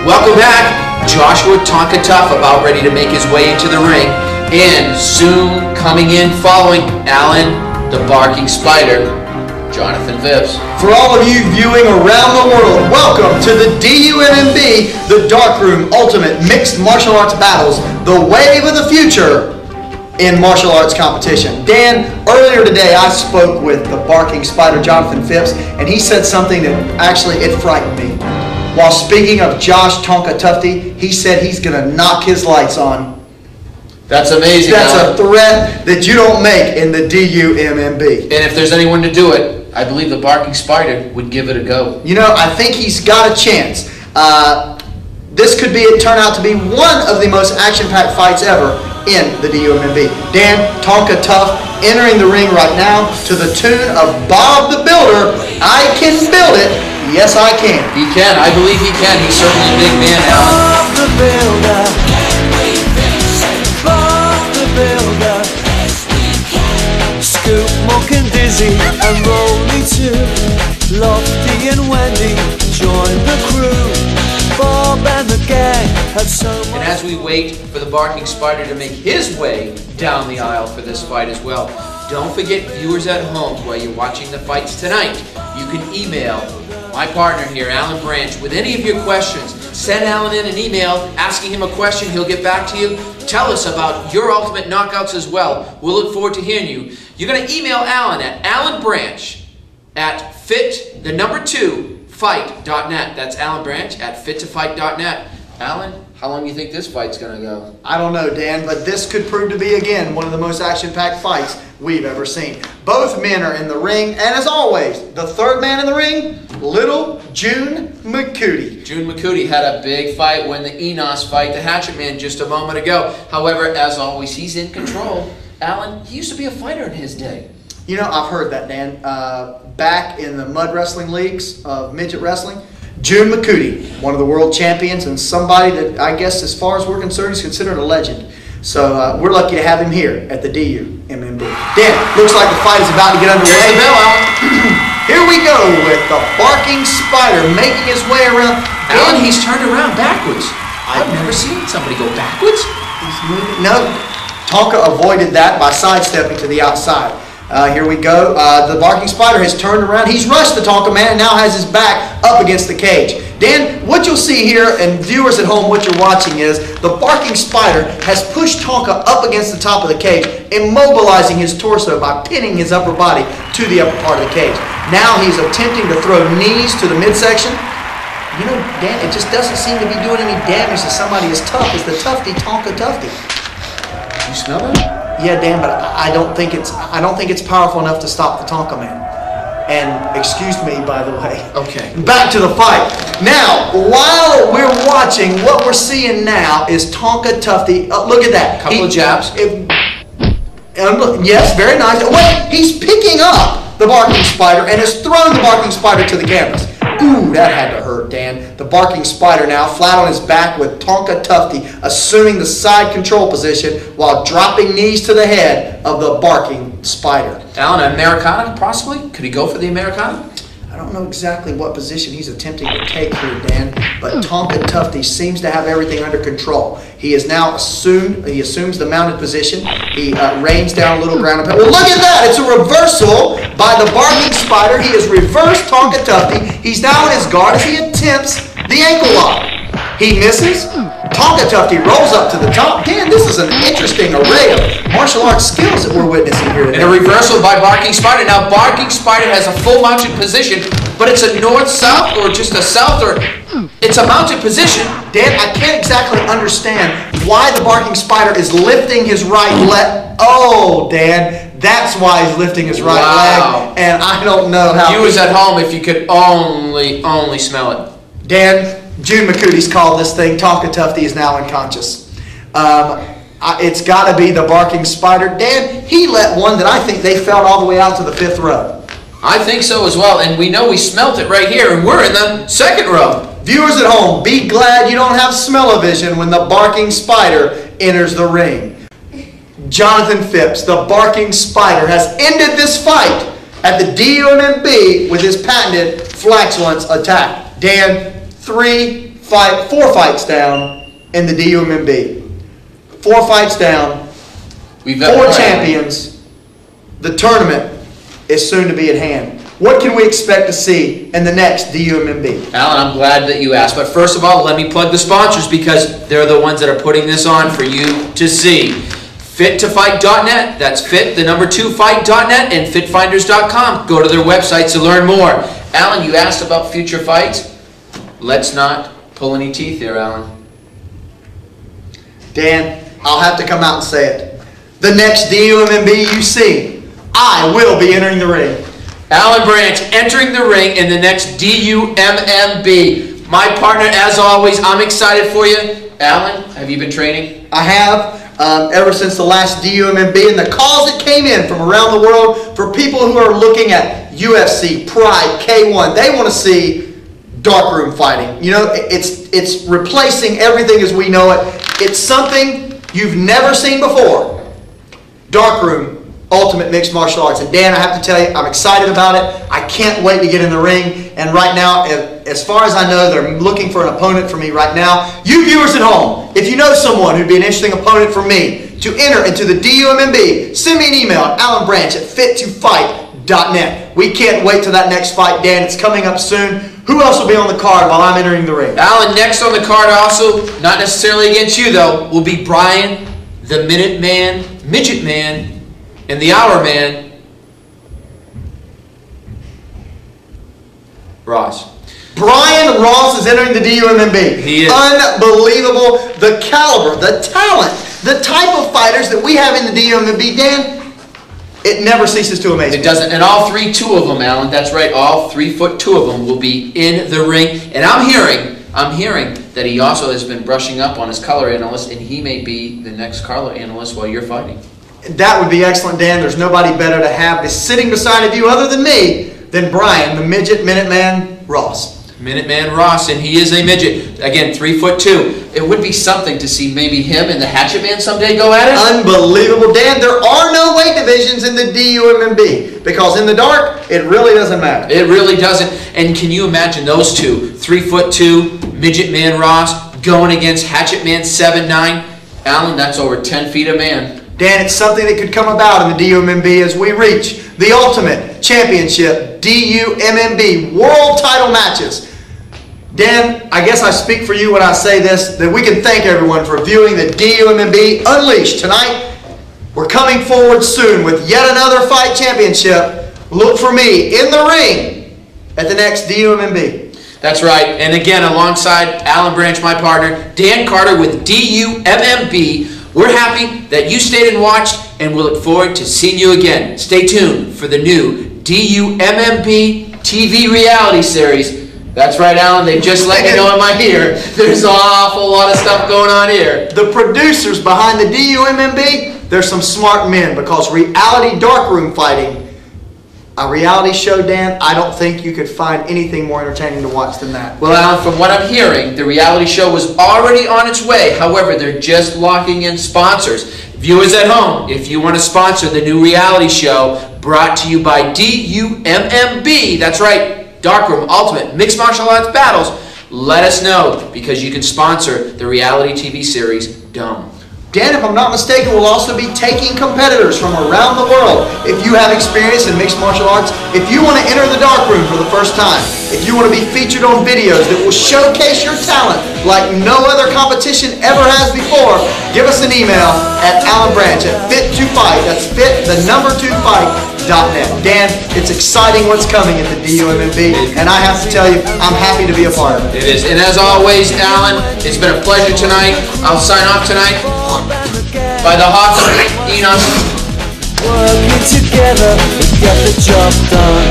Welcome back. Joshua Tonka Tuff about ready to make his way into the ring. And soon coming in following Alan, the Barking Spider, Jonathan Pipps. For all of you viewing around the world, welcome to the D.U.M.M.B, the Darkroom Ultimate Mixed Martial Arts Battles, the wave of the future in martial arts competition. Dan, earlier today I spoke with the Barking Spider, Jonathan Pipps, and he said something that actually it frightened me. While speaking of Josh Tonka Tufty, he said he's going to knock his lights on. That's amazing. That's a threat that you don't make in the D.U.M.M.B. And if there's anyone to do it, I believe the Barking Spider would give it a go. You know, I think he's got a chance. This could turn out to be one of the most action-packed fights ever in the D.U.M.M.B. Dan, Tonka Tuff entering the ring right now to the tune of Bob the Builder. I can build it. Yes, I can. He can. I believe he can. He's certainly a big man, Alan. Bob the Builder. Bob the Builder. Scoop, Mock and Dizzy and Rolly too. Lofty and Wendy join the crew. Bob and the gang have so much. And as we wait for the Barking Spider to make his way down the aisle for this fight as well, don't forget, viewers at home, while you're watching the fights tonight, you can email my partner here, Alan Branch, with any of your questions. Send Alan in an email asking him a question. He'll get back to you. Tell us about your ultimate knockouts as well. We'll look forward to hearing you. You're going to email Alan at alanbranch@fit2fight.net. That's Alan Branch at fit2fight.net. Alan, how long do you think this fight's going to go? I don't know, Dan, but this could prove to be, again, one of the most action-packed fights we've ever seen. Both men are in the ring, and as always, the third man in the ring, little June McCooty. June McCooty had a big fight when the Enos fight, the Hatchet Man, just a moment ago. However, as always, he's in control. Alan, he used to be a fighter in his day. You know, I've heard that, Dan. Back in the mud wrestling leagues of midget wrestling, June McCooty, one of the world champions, and somebody that I guess, as far as we're concerned, is considered a legend. So we're lucky to have him here at the D.U.M.M.B. Dan, looks like the fight is about to get underway. There's the bell, Alan. Here we go with the Barking Spider making his way around. Alan, he's turned around backwards. I've never seen somebody go backwards. He's moving. No, Tonka avoided that by sidestepping to the outside. Here we go. The Barking Spider has turned around. He's rushed the Tonka man and now has his back up against the cage. Dan, what you'll see here, and viewers at home, what you're watching is the Barking Spider has pushed Tonka up against the top of the cage, immobilizing his torso by pinning his upper body to the upper part of the cage. Now he's attempting to throw knees to the midsection. You know, Dan, it just doesn't seem to be doing any damage to somebody as tough as the Tufty Tonka Tufty. You smell that? Yeah, Dan, but I don't think it's powerful enough to stop the Tonka man. And excuse me, by the way. Okay. Back to the fight. Now, while we're watching, what we're seeing now is Tonka Tufty. Look at that. Couple of jabs. Yes, very nice. Wait, he's picking up the Barking Spider and has thrown the Barking Spider to the canvas. Ooh, that had to hurt, Dan. The Barking Spider now flat on his back with Tonka Tufty assuming the side control position while dropping knees to the head of the Barking Spider. Alan, an Americana, possibly? Could he go for the Americana? I don't know exactly what position he's attempting to take here, Dan, but Tonka Tufty seems to have everything under control. He is now assumes the mounted position. He rains down a little ground and pound. Well, look at that! It's a reversal by the Barking Spider. He has reversed Tonka Tufty. He's now in his guard as he attempts the ankle lock. He misses. Tonka Tufty rolls up to the top. Dan, this is an interesting array of martial arts skills that we're witnessing here today. And a reversal by Barking Spider. Now, Barking Spider has a full mounted position, but it's a north-south or just a south, or it's a mounted position. Dan, I can't exactly understand why the Barking Spider is lifting his right leg. Oh, Dan, that's why he's lifting his right leg. And I don't know how. Viewers at home, if you could only smell it. Dan, June McCooty's called this thing. Tonka Tufty is now unconscious. It's got to be the Barking Spider. Dan, he let one that I think they felt all the way out to the 5th row. I think so as well, and we know we smelt it right here, and we're in the 2nd row. Viewers at home, be glad you don't have smell-o-vision when the Barking Spider enters the ring. Jonathan Pipps, the Barking Spider, has ended this fight at the D.U.M.M.B with his patented flatulence attack. Dan, 3 4 fights down in the D.U.M.B. 4 fights down, 4 champions. The tournament is soon to be at hand. What can we expect to see in the next D.U.M.B? Alan, I'm glad that you asked. But first of all, let me plug the sponsors because they're the ones that are putting this on for you to see. Fit2fight.net. That's fit2fight.net and fitfinders.com. Go to their websites to learn more. Alan, you asked about future fights. Let's not pull any teeth here, Alan. Dan, I'll have to come out and say it. The next D.U.M.B you see, I will be entering the ring. Alan Branch entering the ring in the next D.U.M.M.B. My partner, as always, I'm excited for you. Alan, have you been training? I have. Ever since the last D.U.M.M.B. and the calls that came in from around the world for people who are looking at UFC, Pride, K1. They want to see Darkroom fighting. You know, it's replacing everything as we know it. It's something you've never seen before. Darkroom, Ultimate Mixed Martial Arts. And Dan, I have to tell you, I'm excited about it. I can't wait to get in the ring. And right now, as far as I know, they're looking for an opponent for me right now. You viewers at home, if you know someone who'd be an interesting opponent for me to enter into the D.U.M.M.B, send me an email at alanbranch@fit2fight.net. We can't wait till that next fight, Dan. It's coming up soon. Who else will be on the card while I'm entering the ring? Alan, next on the card also, not necessarily against you though, will be Brian, the Minute Man, Midget Man, and the Hour Man, Ross. Brian Ross is entering the D.U.M.M.B. He is. Unbelievable. The caliber, the talent, the type of fighters that we have in the D.U.M.M.B, Dan, it never ceases to amaze me. It doesn't. And all 3-2 of them, Alan, that's right, all 3'2" of them will be in the ring. And I'm hearing that he also has been brushing up on his color analyst, and he may be the next color analyst while you're fighting. That would be excellent, Dan. There's nobody better to have sitting beside of you other than me than Brian, the Midget Minuteman Ross. Minuteman Ross, and he is a midget. Again, 3'2". It would be something to see maybe him and the Hatchet Man someday go at it. Unbelievable, Dan. There are no weight divisions in the D.U.M.M.B because in the dark, it really doesn't matter. It really doesn't. And can you imagine those two, 3'2", Midget Man Ross, going against Hatchet Man 7'9"? Alan, that's over 10 feet a man. Dan, it's something that could come about in the D.U.M.M.B as we reach the Ultimate Championship D.U.M.M.B World Title matches. Dan, I guess I speak for you when I say this, that we can thank everyone for viewing the D.U.M.M.B Unleashed tonight. We're coming forward soon with yet another fight championship. Look for me in the ring at the next D.U.M.M.B. That's right. And again, alongside Alan Branch, my partner, Dan Carter with D.U.M.M.B, we're happy that you stayed and watched, and we'll look forward to seeing you again. Stay tuned for the new D.U.M.M.B TV reality series. That's right, Alan. They just let me know in my ear. There's an awful lot of stuff going on here. The producers behind the D.U.M.M.B, they're some smart men because reality darkroom fighting, a reality show, Dan, I don't think you could find anything more entertaining to watch than that. Well, Alan, from what I'm hearing, the reality show was already on its way. However, they're just locking in sponsors. Viewers at home, if you want to sponsor the new reality show brought to you by D.U.M.M.B, that's right, Darkroom Ultimate Mixed Martial Arts Battles, let us know because you can sponsor the reality TV series D.U.M.B. Dan, if I'm not mistaken, we'll also be taking competitors from around the world. If you have experience in mixed martial arts, if you want to enter the darkroom for the first time, if you want to be featured on videos that will showcase your talent like no other competition ever has before, give us an email at alanbranch@fit2fight. That's fit2fight.net. Dan, it's exciting what's coming at the D.U.M.M.B, and I have to tell you, I'm happy to be a part of it. It is. And as always, Alan, it's been a pleasure tonight. I'll sign off tonight by the Hawks of Enos. Working together to get the job done.